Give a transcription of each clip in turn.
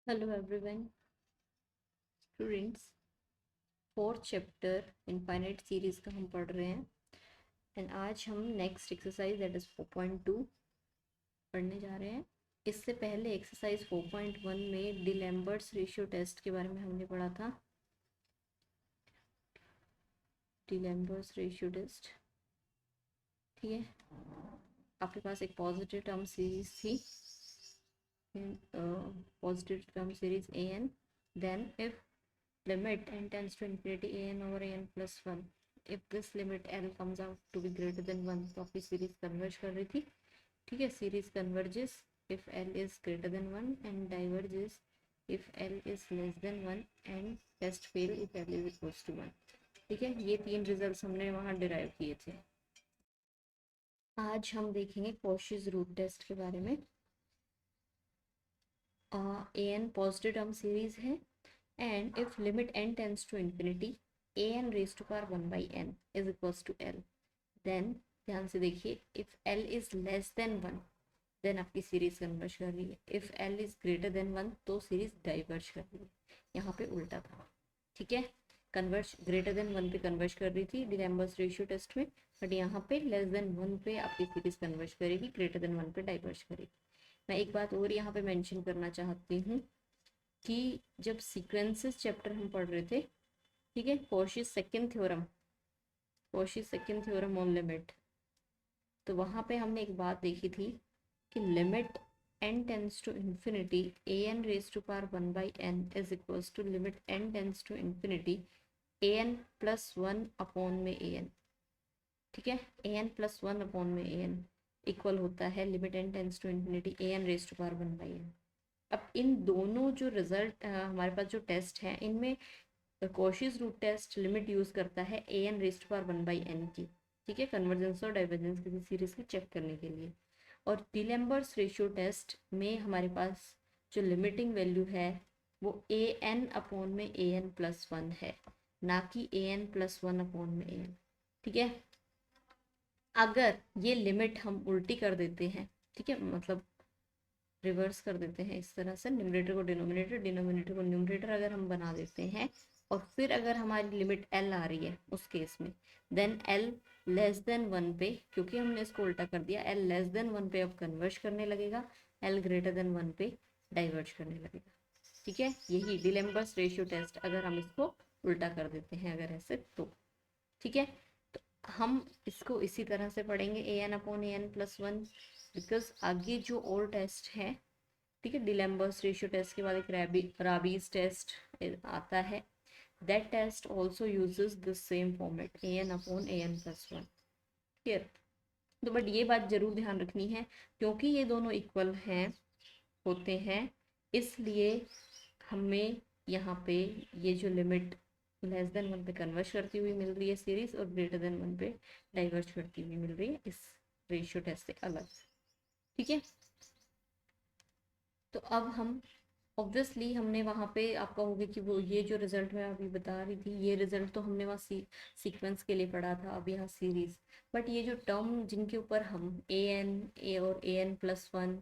Hello everyone students. Fourth chapter infinite series का हम पढ़ रहे हैं एंड आज हम नेक्स्ट एक्सरसाइज दैट इज 4.2 पढ़ने जा रहे हैं। इससे पहले एक्सरसाइज 4.1 में डिलैम्बर्ट्स रेशियो टेस्ट के बारे में हमने पढ़ा था। डिलैम्बर्ट्स रेशियो टेस्ट, ठीक है। आपके पास एक पॉजिटिव टर्म सीरीज थी, positive term series a n, then if limit n tends to infinity an over an plus 1, if this limit l comes out to be greater than 1, तो आपकी series converge कर रही थी, ठीक है। Series converges if l is greater than 1 and diverges if l is less than 1 and test fail if l is equals to 1, ठीक है। ये तीन रिजल्ट्स हमने वहाँ डिराइव किए थे। आज हम देखेंगे कॉशीज रूट टेस्ट के बारे में। an पॉजिटिव टर्म सीरीज है and if limit n tends to infinity an raised to power 1 by n is equals to l, then ध्यान से देखिए, if l is less than 1 then आपकी series converge कर रही है, if l is greater than 1 तो series diverge कर रही है। यहाँ पे उल्टा था, ठीक है। कन्वर्ज ग्रेटर देन 1 पे कन्वर्ज कर रही थी डिलैम्बर्ट्स रेशियो टेस्ट में, बट यहाँ पे लेस देन 1 पे आपकी सीरीज कन्वर्ज करेगी, ग्रेटर देन 1 पे डाइवर्ज करेगी। मैं एक बात और यहाँ पे मेंशन करना चाहती हूँ कि जब सीक्वेंसेस चैप्टर हम पढ़ रहे थे, ठीक है, Cauchy's second theorem on limit, तो वहाँ पे हमने एक बात देखी थी कि limit n tends to infinity an raise to power 1 by n is equals to limit n tends to infinity an plus 1 upon में an, ठीक है। an प्लस 1 अपॉन में an इक्वल होता है limit n tends to infinity an raise to power 1 by n। अब इन दोनों जो result हमारे पास जो टेस्ट हैं, इनमें Cauchy's root test limit use करता है a n raised power 1 by n की, ठीक है, कन्वर्जेंस और डाइवर्जेंस किसी सीरीज की चेक करने के लिए। और डिलैम्बर्ट्स रेशियो टेस्ट में हमारे पास जो लिमिटिंग वैल्यू है वो ए एन अपॉन में ए एन प्लस 1 है, ना कि ए एन प्लस 1 अपॉन में ए एन, ठीक है। अगर ये लिमिट हम उल्टी कर देते हैं, ठीक है, मतलब रिवर्स कर देते हैं इस तरह से, न्यूमरेटर को डिनोमिनेटर, डिनोमिनेटर को न्यूमरेटर अगर हम बना देते हैं, और फिर अगर हमारी लिमिट एल आ रही है उस केस में, देन एल लेस देन 1 पे, क्योंकि हमने इसको उल्टा कर दिया, एल लेस देन 1 पे अब कन्वर्ज करने लगेगा, एल ग्रेटर देन 1 पे डाइवर्ज करने लगेगा, ठीक है। यही डिलैम्बर्ट्स रेशियो टेस्ट अगर हम इसको उल्टा कर देते हैं अगर ऐसे तो, ठीक है। तो हम इसको इसी तरह से पढ़ेंगे a n upon a n plus 1, because आगे जो और टेस्ट है, ठीक है, डिलैम्बर्ट्स रेशियो टेस्ट के बाद एक राबीज टेस्ट आता है, that test also uses the same format a n upon a n plus 1, clear. तो बट ये बात जरूर ध्यान रखनी है, क्योंकि ये दोनों इक्वल हैं होते हैं, इसलिए हमें यहाँ पे ये जो लिमिट लेस देन 1 पे कन्वर्ज करती हुई मिल रही है सीरीज, और ग्रेटर देन 1 पे डाइवर्ज करती हुई मिल रही है इस रेशियो टेस्ट से अलग, ठीक है। तो अब हम ऑब्वियसली हमने वहाँ पे आप कहोगे कि वो ये जो रिजल्ट मैं अभी बता रही थी, ये रिजल्ट तो हमने वहाँ सीक्वेंस के लिए पढ़ा था, अब यहाँ सीरीज। बट ये जो टर्म जिनके ऊपर हम ए एन ए और ए एन प्लस 1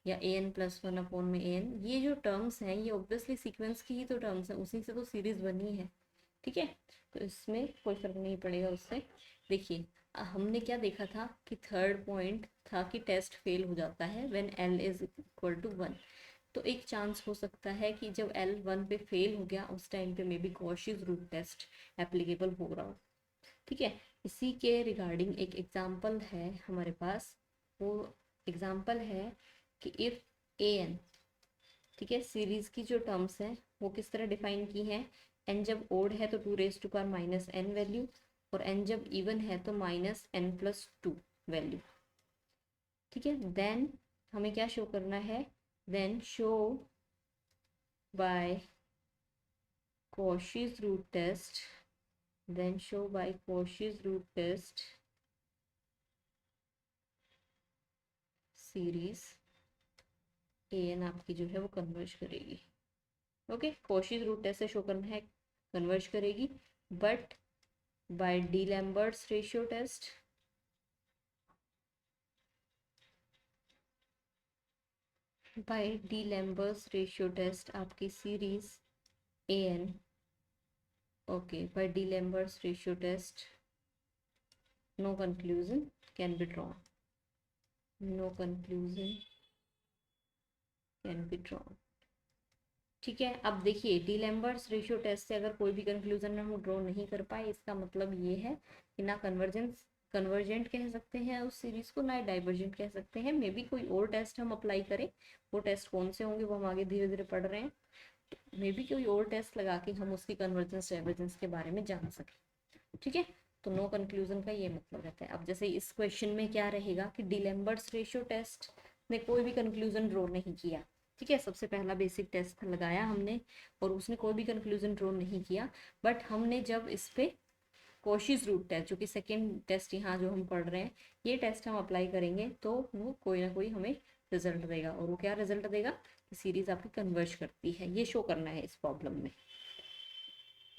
या ए एन प्लस 1 अपॉन में ए एन, ये जो टर्म्स हैं ये ऑब्वियसली सीक्वेंस की ही तो टर्म्स हैं, उसी से तो सीरीज बनी है, ठीक है। तो इसमें कोई फर्क नहीं पड़ेगा उससे। देखिए, हमने क्या देखा था कि थर्ड पॉइंट था कि टेस्ट फेल हो जाता है when l is equal to 1। तो एक चांस हो सकता है कि जब एल 1 पे फेल हो गया उस टाइम पे maybe Gaussian root test applicable हो रहा हो, ठीक है। इसी के रिगार्डिंग एक एग्जांपल है हमारे पास, वो एग्जांपल है कि इफ ए एन, ठीक है, सीरीज की जो टर्म्स हैं वो किस तरह डिफाइन की हैं, एन जब ओड है तो 2 raise to power minus n value, और एन जब इवन है तो माइनस एन प्लस 2 वैल्यू, ठीक है। देन हमें क्या शो करना है, then show by Cauchy's root test, then show by Cauchy's root test series a n आपकी जो है वो कन्वर्ज करेगी, ओके। Cauchy's रूट टेस्ट से शो करना है कन्वर्ज करेगी, but by d'Alembert's ratio test, by d'Alembert's ratio test आपकी series a n, okay, by d'Alembert's ratio test no conclusion can be drawn, no conclusion can be drawn. ठीक है, अब देखिए D Lambert's ratio test से अगर कोई भी conclusion हम ड्रॉ नहीं कर पाए, इसका मतलब ये है कि ना कन्वर्जेंट कह सकते हैं उस सीरीज को, ना डाइवर्जेंट कह सकते हैं। मे बी कोई और टेस्ट हम अप्लाई करें, वो टेस्ट कौन से होंगे वो हम आगे धीरे धीरे पढ़ रहे हैं। मे बी कोई और टेस्ट लगा के हम उसकी कन्वर्जेंस डाइवर्जेंस के बारे में जान सकें। ठीक है, तो नो कंक्लूजन का ये मतलब रहता है। अब जैसे इस क्वेश्चन में क्या रहेगा कि डी लैम्बर्ट्स रेशियो टेस्ट ने कोई भी कंक्लूजन ड्रॉ नहीं किया। ठीक है, सबसे पहला बेसिक टेस्ट लगाया हमने और उसने कोई भी कंक्लूजन ड्रॉ नहीं किया, बट हमने जब इस पे कॉशीज रूट टेस्ट, जो कि सेकेंड टेस्ट यहाँ जो हम पढ़ रहे हैं, ये टेस्ट हम अप्लाई करेंगे तो वो कोई ना कोई हमें रिजल्ट देगा। और वो क्या रिजल्ट देगा कि सीरीज आपकी कन्वर्ज करती है, ये शो करना है इस प्रॉब्लम में।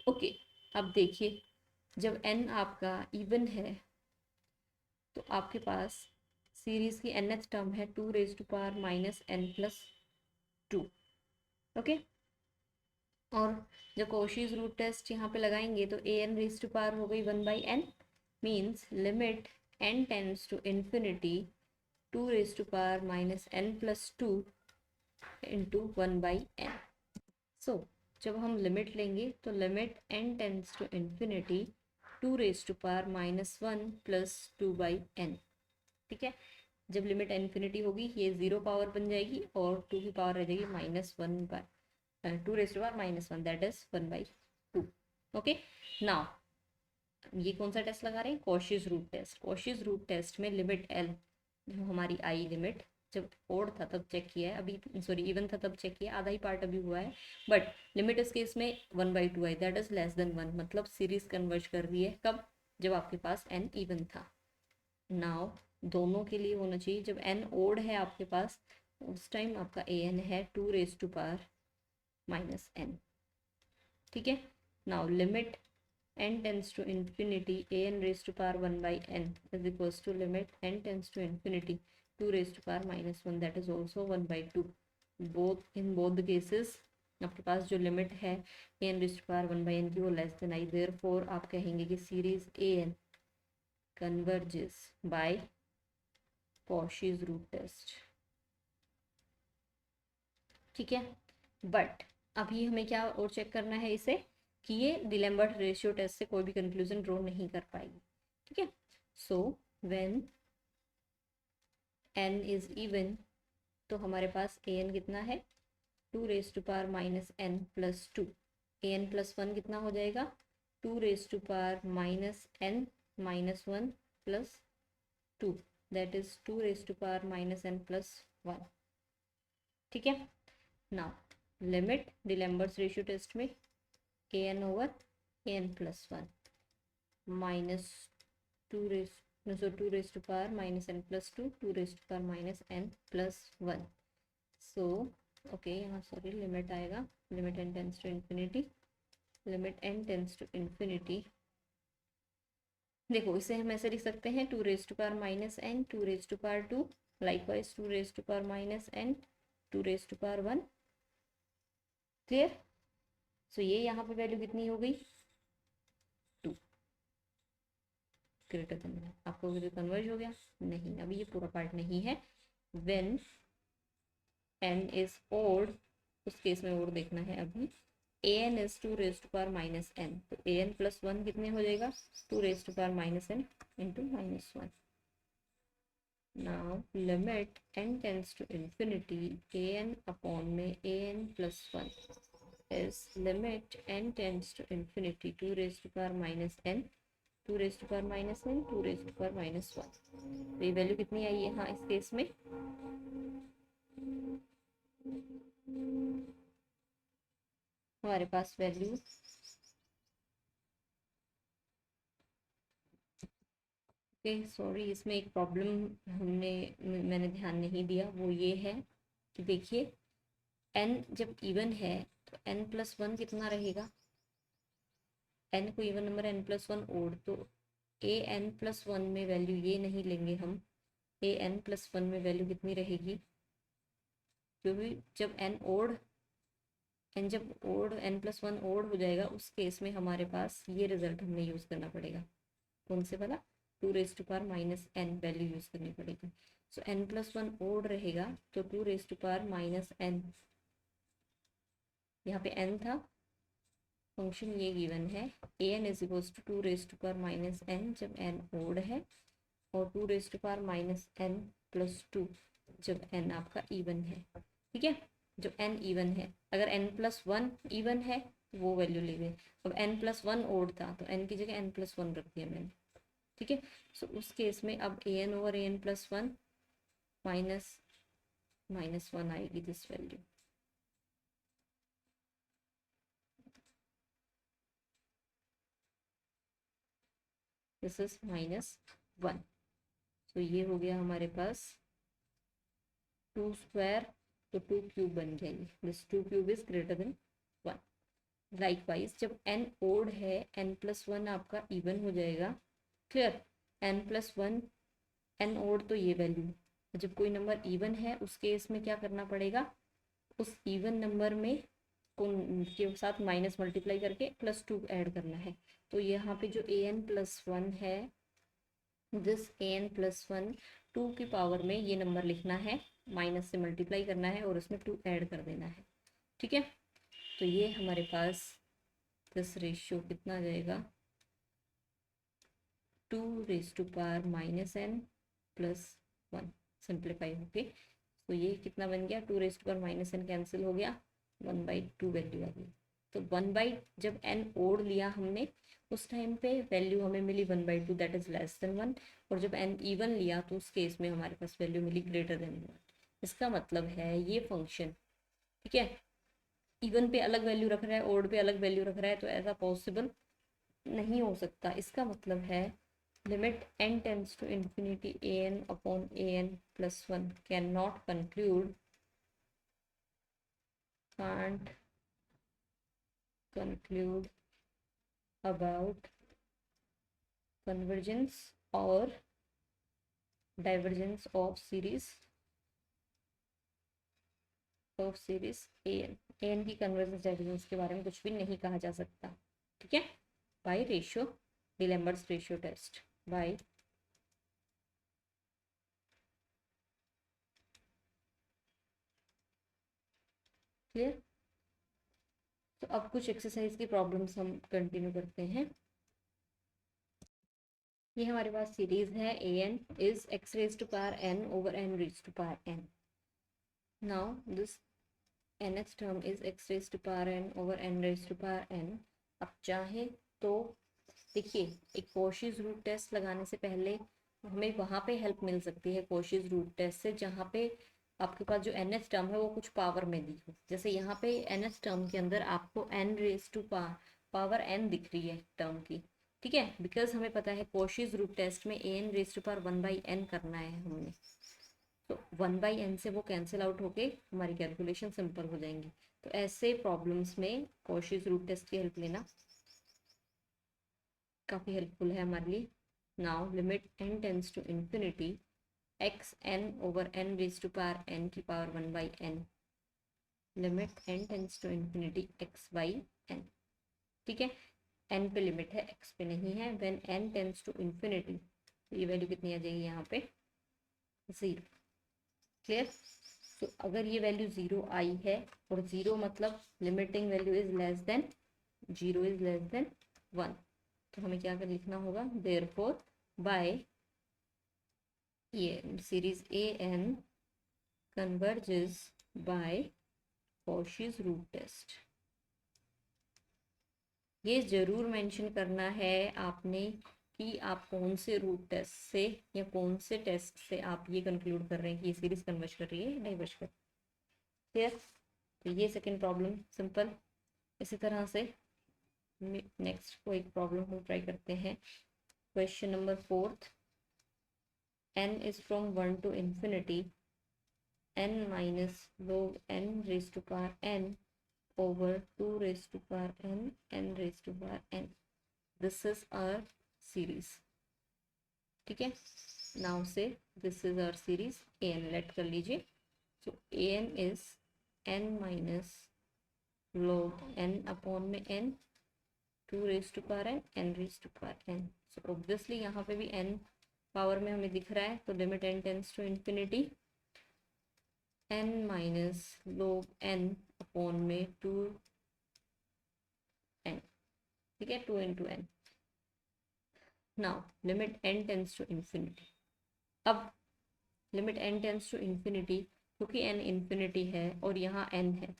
ओके, अब देखिए जब n आपका इवन है तो आपके पास सीरीज की nth टर्म है 2⁻n+n+2। ओके, और जब कॉशीज रूट टेस्ट यहाँ पे लगाएंगे तो an हो गई 1/n, means limit n tends to infinity 2⁻n+2 into 1/n। So जब हम लिमिट लेंगे तो limit n tends to infinity 2⁻−1+2/n। ठीक है, जब लिमिट इन्फिनिटी होगी ये 0 पावर बन जाएगी और 2 की पावर रह जाएगी -1/2⁻⁻1, दैट इज 1/2। ओके, नाउ ये कौन सा टेस्ट लगा रहे हैं, Cauchy's root test. Cauchy's root test में लिमिट l, जो हमारी आई लिमिट जब ओड था तब चेक किया है, अभी सॉरी इवन था तब चेक किया, आधा ही पार्ट अभी हुआ है, बट लिमिट इस केस में 1/2 आई, दैट इज लेस देन 1, मतलब सीरीज कन्वर्ज कर रही है। कब, जब आपके पास n इवन था। नाउ दोनों के लिए होना चाहिए, जब n ओड है आपके पास उस टाइम आपका an है 2⁻⁻n। ठीक है, now limit n tends to infinity an⁻1/n is equals to limit n tends to infinity 2⁻⁻1, that is also 1/2। in both the cases आपके पास जो लिमिट है an⁻1/n की वो लेस देन आई, देयरफॉर आप कहेंगे कि series an converges by Cauchy's root test। ठीक है, बट अभी हमें क्या और चेक करना है इसे कि ये डिलेम्बर्ट रेशियो टेस्ट से कोई भी कंक्लूजन ड्रॉ नहीं कर पाएगी। ठीक है, so when n is even तो हमारे पास an कितना है 2⁻n+2, an+1 कितना हो जाएगा 2⁻n−1+2, दैट इज 2⁻n+1। ठीक है, now limit d'Alembert's ratio test में an over an+1 -2⁻n+2 2⁻n+n+1। So okay, यहाँ सॉरी लिमिट आएगा, limit n tends to infinity, limit n tends to infinity, देखो इसे हम ऐसे लिख सकते हैं 2⁻n 2⁻2, लाइकवाइज 2⁻n 2⁻1। क्लियर, सो ये यहाँ पे वैल्यू कितनी हो गई 2 ग्रेटर देन 1। आपको कन्वर्ज हो गया, नहीं अभी ये पूरा पार्ट नहीं है। व्हेन n इज ओड, उस केस में ओड देखना है अभी, an इज 2⁻n, तो an+1 कितने हो जाएगा 2⁻n into -1। Now limit n tends to infinity an upon में an+1 is limit n tends to infinity 2⁻n 2⁻1। तो ये वैल्यू कितनी आई है यहाँ इस केस में, हमारे पास वैल्यू सॉरी इसमें एक प्रॉब्लम मैंने ध्यान नहीं दिया, वो ये है कि देखिए n जब इवन है तो n+1 कितना रहेगा, n को इवन नंबर n+1 ओड, तो an+1 में वैल्यू ये नहीं लेंगे हम, an+1 में वैल्यू कितनी रहेगी क्योंकि जब n+1 ओड हो जाएगा उस केस में हमारे पास ये रिजल्ट हमें यूज़ करना पड़ेगा। कौन से वाला? 2⁻n वैल्यू यूज़ करनी पड़ेगी। सो n+1 ओड रहेगा तो 2⁻n, यहाँ पे n था, फंक्शन ये गिवन है an is equals to 2⁻n जब n ओड है, और 2⁻n+2 जब n आपका इवन है। ठीक है, जब n इवन है, अगर n+1 इवन है वो वैल्यू ले गए। अब n+1 ओड था तो n की जगह n+1 रख दिया मैंने। ठीक है, सो उस केस में अब an/an+1 -1 आएगी दिस वैल्यू। This is -1। तो ये हो गया हमारे पास 2² तो 2³ बन गया ये। This 2³ is greater than 1। Likewise जब n ओड है, n+1 आपका इवन हो जाएगा। क्लियर? n+1 n ओड तो ये वैल्यू, जब कोई नंबर इवन है उस केस में क्या करना पड़ेगा, उस इवन नंबर में के साथ माइनस मल्टीप्लाई करके +2 ऐड करना है। तो यहाँ पे जो an+1 है, दिस an+1 2 की पावर में ये नंबर लिखना है, माइनस से मल्टीप्लाई करना है और उसमें 2 ऐड कर देना है। ठीक है, तो ये हमारे पास दिस रेशियो कितना आ जाएगा, 2⁻n+1 सिंप्लीफाई होके। तो ये कितना बन गया, 2⁻n कैंसिल हो गया, 1/2 वैल्यू आ गई। तो 1 जब n ओड लिया हमने उस टाइम पे वैल्यू हमें मिली 1/2, दैट इज लेस देन 1। और जब n इवन लिया तो उस केस में हमारे पास वैल्यू मिली ग्रेटर देन 1। इसका मतलब है ये फंक्शन, ठीक है, इवन पे अलग वैल्यू रख रहा है, ओड पे अलग वैल्यू रख रहा है, तो ऐसा पॉसिबल नहीं हो सकता। इसका मतलब है limit n tends to infinity an/an+1 can not can't conclude about convergence or divergence of series an की कन्वर्जेंस डाइवर्जेंस के बारे में कुछ भी नहीं कहा जा सकता। ठीक है, by ratio, d'Alembert's ratio test, by clear. तो अब कुछ एक्सरसाइज की प्रॉब्लम्स हम कंटिन्यू करते हैं। ये हमारे पास सीरीज है an is x⁻n/n⁴n। Now this nth term is x⁻n/n⁴n। अब चाहे तो देखिए, एक कॉशीज रूट टेस्ट लगाने से पहले हमें वहाँ पे हेल्प मिल सकती है कॉशीज रूट टेस्ट से, जहाँ पे आपके पास जो nth टर्म है वो कुछ पावर में दी हो। जैसे यहाँ पे nth टर्म के अंदर आपको n⁻n दिख रही है टर्म की। ठीक है, बिकॉज हमें पता है कॉशीज रूट टेस्ट में an⁻1/n करना है हमने, तो 1/n से वो कैंसिल आउट होके हमारी कैलकुलेशन सिंपल हो जाएंगी। तो ऐसे प्रॉब्लम्स में कॉशीज रूट टेस्ट की हेल्प लेना काफ़ी हेल्पफुल है हमारे लिए। Now limit n tends to infinity xn/n की power 1/n, limit n tends to infinity x/n। ठीक है, n पे लिमिट है, x पे नहीं है। When n tends to infinity, तो ये वैल्यू कितनी आ जाएगी यहाँ पे, 0। क्लियर। तो अगर ये वैल्यू 0 आई है, और 0 मतलब limiting value is less than 0 is less than 1, तो हमें क्या कर लिखना होगा, देयरफॉर बाय ये series an converges by Cauchy's root test. ये जरूर मेंशन करना है आपने कि आप कौन से रूट टेस्ट से या कौन से टेस्ट से आप ये कंक्लूड कर रहे हैं कि ये सीरीज कन्वर्ज कर रही है या डाइवर्ज कर। क्लियर। तो ये सेकंड प्रॉब्लम सिंपल। इसी तरह से नेक्स्ट को एक प्रॉब्लम हम ट्राई करते हैं। Question number 4, n is from 1 to infinity n minus log n raised to power n over 2 raised to power n n raised to power n. This is our series. ठीक है, now so this is our series an, let कर लीजिए so a n is n minus log n upon में n, 2 raise to power n raise to power n। So obviously यहाँ पे भी n power में हमें दिख रहा है, तो limit n tends to infinity n minus log n upon में 2n, ठीक है, 2 into n। Now limit n tends to infinity, अब limit n tends to infinity, क्योंकि n इन्फिनिटी है और यहाँ n है,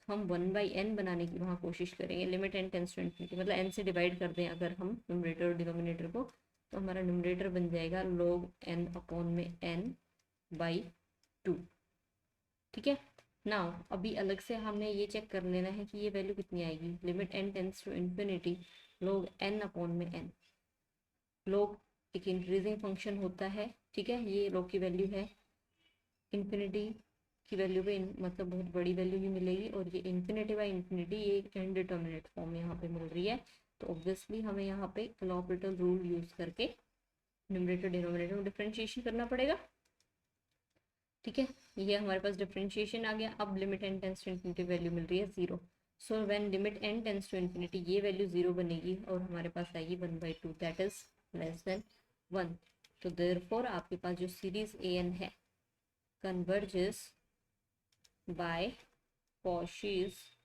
हम 1/n बनाने की वहाँ कोशिश करेंगे। Limit n tends to infinity मतलब n से डिवाइड कर दें अगर हम न्यूमरेटर और डिनोमिनेटर को, तो हमारा न्यूमरेटर बन जाएगा log n अपॉन में n/2, ठीक है। नाउ अभी अलग से हमें ये चेक कर लेना है कि ये वैल्यू कितनी आएगी। Limit n tends to infinity log n upon में n, log एक इंक्रीजिंग फंक्शन होता है, ठीक है, ये log की वैल्यू है, इन्फिनिटी की वैल्यू पे मतलब बहुत बड़ी वैल्यू ही मिलेगी, और ये इन्फिनिटी बाई इन्फिनिटी ये एक इनडिटर्मिनेट फॉर्म यहाँ पे मिल रही है। तो ऑब्वियसली हमें यहाँ पे l'Hopital रूल यूज करके न्यूमरेटर डिनोमिनेटर में डिफरेंशिएशन करना पड़ेगा, ठीक है। ये हमारे पास डिफरेंशिएशन आ गया। अब limit n tends to infinity value मिल रही है 0। So when limit n tends to infinity ये वैल्यू 0 बनेगी और हमारे पास आएगी 1/2, दैट इज लेस देन 1। तो देयरफॉर आपके पास जो सीरीज an है converges by Cauchy's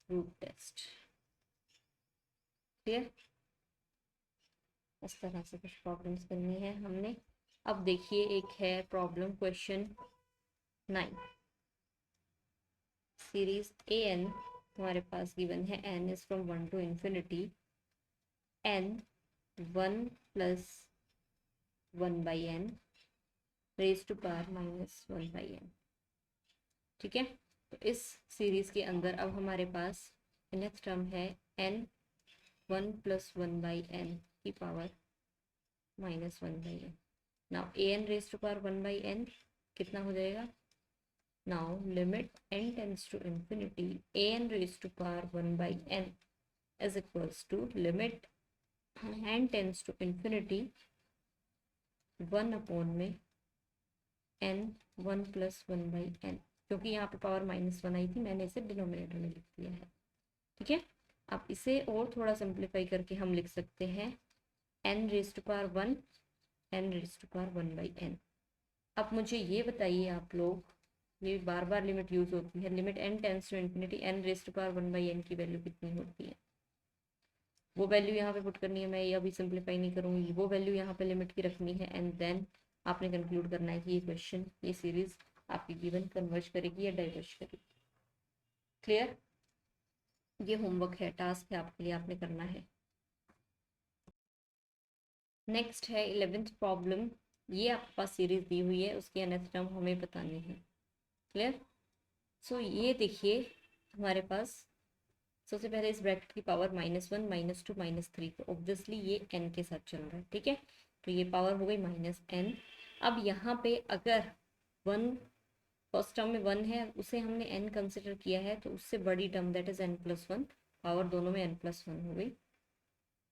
root test, clear. इस तरह से कुछ प्रॉब्लम्स करनी है हमने। अब देखिए एक है प्रॉब्लम क्वेश्चन 9, सीरीज an हमारे पास गिवन है, n is from 1 to infinity, n 1 plus 1/n raise to power -1/n, ठीक है। तो इस सीरीज के अंदर अब हमारे पास nth टर्म है n 1 प्लस 1/n की power -1/n। Now an raise to power 1/n कितना हो जाएगा। Now limit n tends to infinity an raise to power 1/n is equals to limit n tends to infinity 1 upon में n 1 plus 1/n, क्योंकि यहाँ पे power -1 आई थी, मैंने इसे डिनोमिनेटर में लिख दिया है, ठीक है। अब इसे और थोड़ा सिंप्लीफाई करके हम लिख सकते हैं n raise to power 1 n raise to power 1/n। अब मुझे ये बताइए आप लोग, ये बार बार लिमिट यूज होती है, limit n tends to infinity n raise to power 1/n की वैल्यू कितनी होती है। वो वैल्यू यहाँ पे पुट करनी है, मैं ये अभी सिंप्लीफाई नहीं करूँगी, वो वैल्यू यहाँ पे लिमिट की रखनी है, एंड देन आपने कंक्लूड करना है कि ये क्वेश्चन, ये सीरीज आपकी गिवन कन्वर्ज करेगी या डाइवर्ज करेगी, क्लियर। ये होमवर्क है, टास्क है आपके लिए, आपने करना है। नेक्स्ट है 11th प्रॉब्लम, ये आपके पास सीरीज दी हुई है, उसकी nth टर्म हमें बतानी है, क्लियर। सो ये देखिए हमारे पास सबसे पहले इस ब्रैकेट की पावर -1 -2 -3, तो ऑब्वियसली ये n के साथ चल रहा है, ठीक है। तो ये पावर हो गई -n। अब यहाँ पे अगर 1 फर्स्ट टर्म में 1 है, उसे हमने n कंसिडर किया है, तो उससे बड़ी term that is n+1, power दोनों में n+1 हो गई,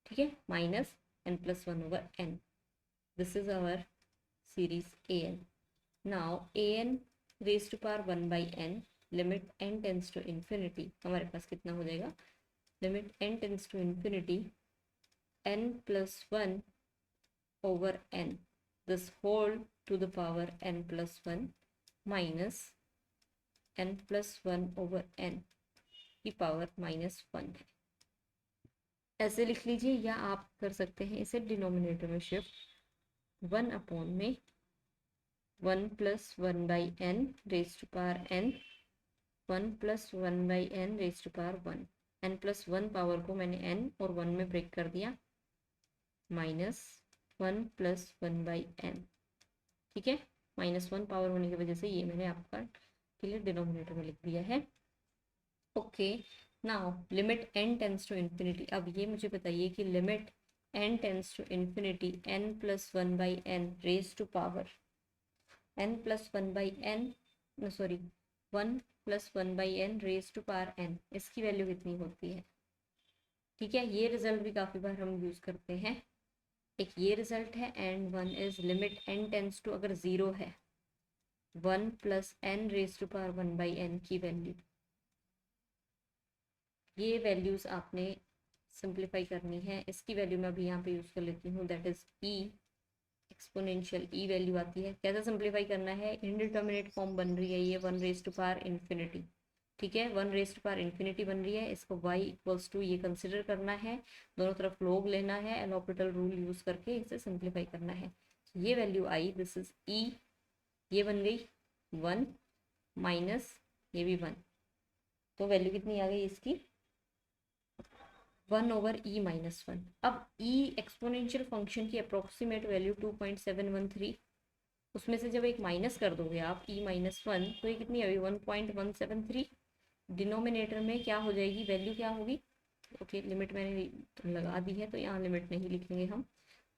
ठीक है, -n+1/n। This is our series an। Now an raise to power 1/n, limit n tends to infinity, हमारे पास कितना हो जाएगा, limit n tends to infinity n+1/n, this whole to the power n+1 minus n+1/n की power -1 है, ऐसे लिख लीजिए, या आप कर सकते हैं इसे डिनोमिनेटर में शिफ्ट, 1 अपॉन में 1 + 1/n raise to power n, 1 + 1/n raise to power 1, n+1 power को मैंने n और 1 में ब्रेक कर दिया, -1 + 1/n, ठीक है। -1 पावर होने की वजह से ये मैंने आपका क्लियर डिनोमिनेटर में लिख दिया है, okay. Now limit n tends to infinity, अब ये मुझे बताइए कि limit n tends to infinity n + 1/n raise to power n + 1/n, sorry 1 + 1/n raise to power n, इसकी वैल्यू कितनी होती है, ठीक है। ये रिजल्ट भी काफ़ी बार हम यूज़ करते हैं, एक ये रिजल्ट है, and 1 is limit n tends to, अगर 0 है 1 plus n raise to power 1 by n की वैल्यू, ये वैल्यूज आपने सिंप्लीफाई करनी है। इसकी वैल्यू मैं अभी यहाँ पे यूज़ कर लेती हूँ, that is e exponential e value आती है। कैसे सिंप्लीफाई करना है, इनडिटर्मिनेट फॉर्म बन रही है ये 1 रेज टू पावर इन्फिनिटी, ठीक है, 1 रेज टू पावर इन्फिनिटी बन रही है। इसको y इक्वल्स टू ये कंसिडर करना है, दोनों तरफ लोग लेना है, एल हॉस्पिटल रूल यूज़ करके इसे सिंप्लीफाई करना है। ये value I, this is e, ये बन गई 1 माइनस ये भी 1, तो वैल्यू कितनी आ गई इसकी 1 ओवर e माइनस 1। अब e एक्सपोनेंशियल फंक्शन की अप्रोक्सीमेट वैल्यू 2.713, उसमें से जब एक माइनस कर दोगे आप e माइनस 1, तो ये कितनी आई 1.173। डिनोमिनेटर में क्या हो जाएगी वैल्यू, क्या होगी, ओके लिमिट मैंने लगा दी है तो यहाँ लिमिट नहीं लिखेंगे हम,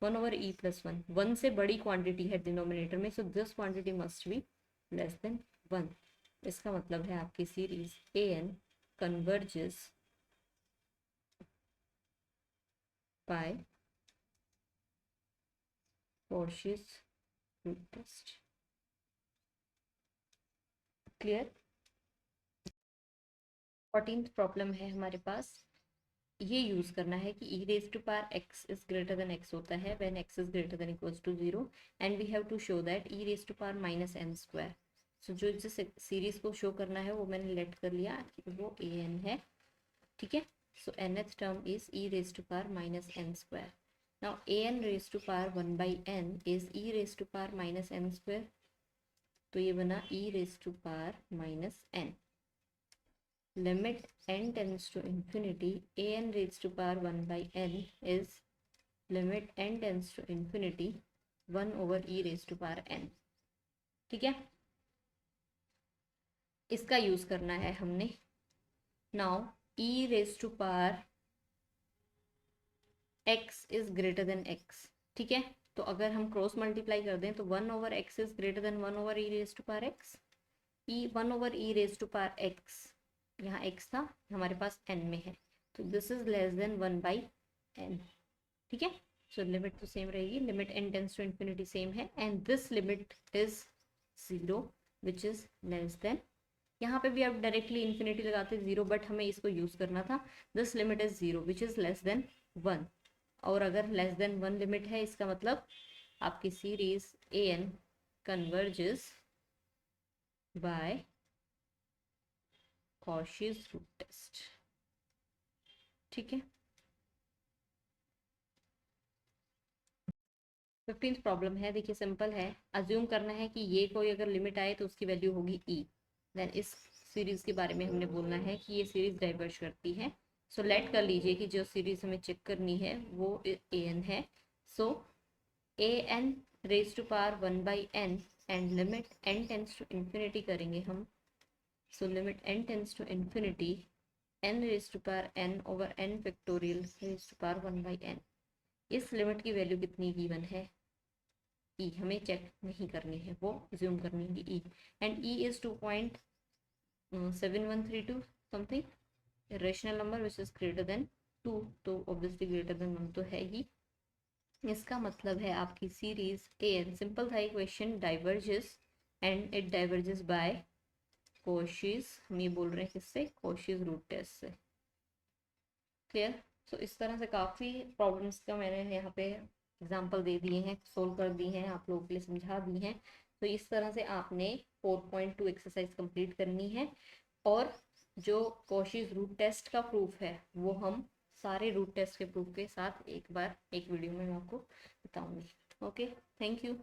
1 ओवर e प्लस 1, 1 से बड़ी क्वांटिटी है डिनोमिनेटर में, so this quantity must be less than 1। इसका मतलब है आपकी series an converges by Cauchy's root test। Clear. 14th problem है हमारे पास, ये यूज करना है कि e raise to power x is greater than x होता है when x is greater than equals to 0, and we have to show that e raise to power minus n square. So जो इस series को show करना है वो मैंने late कर लिया कि वो an है, ठीक है। So nth term is e raise to power minus n square. Now an raised to power 1 by n is e raised to power minus n square, तो ये बना e raised to power minus n। Limit n tends to infinity, an raised to power 1 by n is limit n tends to infinity 1 over e raised to power n, ठीक है। इसका use करना है हमने। Now e raised to power x is greater than x, ठीक है। तो अगर हम क्रॉस मल्टीप्लाई कर दें तो 1 over x is greater than 1 over e raise to power x, e 1 over e raise to power x, यहाँ x था हमारे पास n में है, तो this is less than 1 by n, ठीक है। सो लिमिट तो सेम रहेगी, limit n tends to infinity same है, and this limit is 0 which is less than, यहाँ पे भी आप डायरेक्टली इन्फिनिटी लगाते 0, बट हमें इसको यूज करना था, this limit is 0 which is less than 1। और अगर लेस देन 1 लिमिट है, इसका मतलब आपकी series an converges by Cauchy's root test, ठीक है। 15th प्रॉब्लम है, देखिए सिंपल है, अज्यूम करना है कि ये कोई अगर लिमिट आए तो उसकी वैल्यू होगी e, देन इस सीरीज के बारे में हमने बोलना है कि ये सीरीज डाइवर्ज करती है। सो लेट कर लीजिए कि जो सीरीज हमें चेक करनी है वो an है। So an raise to power 1 by n and limit n tends to infinity करेंगे हम। So limit n tends to infinity n raise to power n over n factorial raise to power 1 by n। इस limit की value कितनी given है e, हमें check नहीं करनी है, वो ज्यूम करनी है e, and e is 2.7132 something, rational number which is greater than 2, तो ऑब्वियसली ग्रेटर देन 1 तो है ही। इसका मतलब है आपकी सीरीज an, सिंपल था equation, diverges and it diverges by Cauchy's, हम ये बोल रहे हैं किससे, Cauchy's रूट टेस्ट से, क्लियर। सो इस तरह से काफ़ी प्रॉब्लम्स का मैंने यहाँ पे एग्जाम्पल दे दिए हैं, सोल्व कर दी हैं, आप लोगों के लिए समझा दी हैं। तो इस तरह से आपने 4.2 एक्सरसाइज कंप्लीट करनी है, और जो Cauchy's रूट टेस्ट का प्रूफ है वो हम सारे रूट टेस्ट के प्रूफ के साथ एक बार एक वीडियो में मैं आपको बताऊंगी। Okay, thank you.